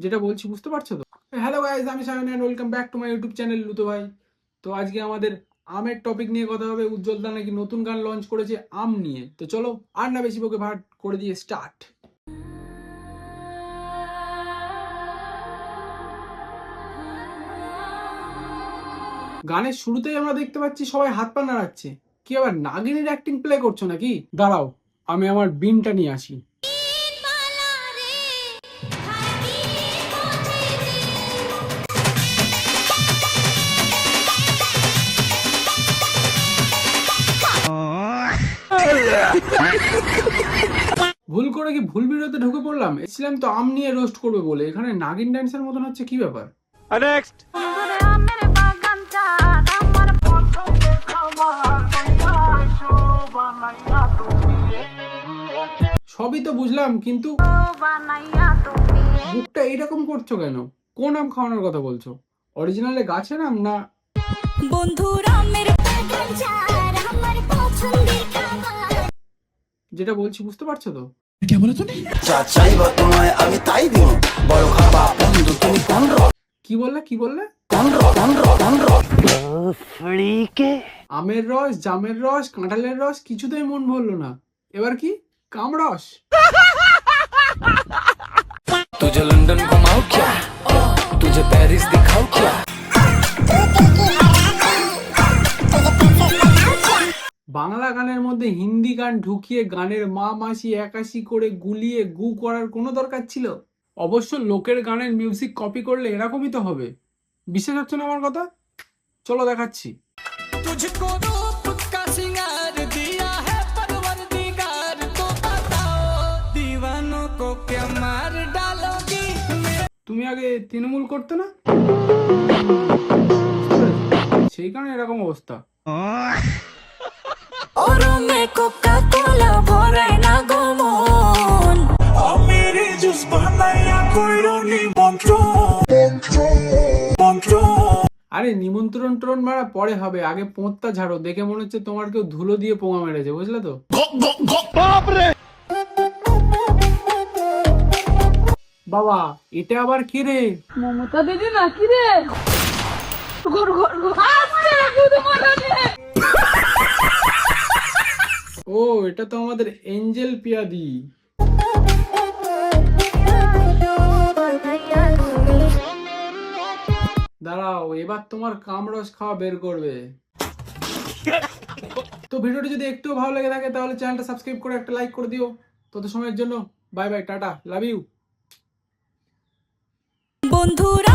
যেটা বলছি বুঝতে পারছো তো? হ্যালো গাইস, আমি Sayan and welcome back to my YouTube channel লুতো ভাই। তো আজকে আমাদের আমের টপিক নিয়ে কথা হবে। উজ্জ্বল দা নাকি নতুন গান লঞ্চ করেছে আম নিয়ে। তো চলো আর না বেশি বকে ভাট করে দিয়ে স্টার্ট। গানের শুরুতেই আমরা দেখতে পাচ্ছি সবাই হাত পা নাড়াচ্ছে। কি আবার নাগিনীর অ্যাক্টিং প্লে করছো নাকি? দাঁড়াও, আমি আমার বিনটা নিয়ে আসি। ভুল করে কি ভুল ভিডিওতে ঢুকে পড়লাম? এসেছিলাম তো আম নিয়ে রোস্ট করবে বলে, এখানে নাগিন ড্যান্সের মতন হচ্ছে, কি ব্যাপার? নেক্সট। সবই তো বুঝলাম, কিন্তু বুকটা এইরকম করছো কেন? কোন আম খাওয়ানোর কথা বলছো? অরিজিনালে গাছের আম না? যেটা বলছি বুঝতে পারছো তো? কি বললে কি বললে? আমের রস, জামের রস, কাঁঠালের রস কিছুতেই মন ভরলো না। এবার কি কামরস? तुझे लंदन घुमाओ क्या, तुझे पेरिस दिखाओ क्या। বাংলা গানের মধ্যে হিন্দি গান ঢুকিয়ে গানের মা মাসি একাশি করে গুলিয়ে গু করার কোনো দরকার ছিল? অবশ্য লোকের গানের মিউজিক কপি করলে এরকমই তো হবে। বিশ্বাস হচ্ছে না আমার কথা? চলো দেখাচ্ছি। तुझको रूप का सिंगार दिया है परवरदिगार, तो बताओ दीवानों को क्या मार डालोगी। তুমি আগে তৃণমূল করতে না, সেই কারণে এরকম অবস্থা। আরে নিমন্ত্রণ ট্রণ মারা পরে হবে, আগে পোঁতটা ঝাড়ো। দেখে মনে হচ্ছে তোমার কেউ ধুলো দিয়ে পোঙা মেরেছে, বুঝলে তো? বাবা, এটা আবার কে রে? মমতা দিদি নাকি রে? ঘর ঘর ঘর আসছে শুধু মনে ও, এটা তো আমাদের এঞ্জেল পিয়াদি। দাঁড়াও, এবার তোমার কামরস খাওয়া বের করবে। তো ভিডিওটি যদি একটু ভালো লেগে থাকে তাহলে চ্যানেলটা সাবস্ক্রাইব করে একটা লাইক করে দিও। তত সময়ের জন্য bye bye, tata, love you. বন্ধুরা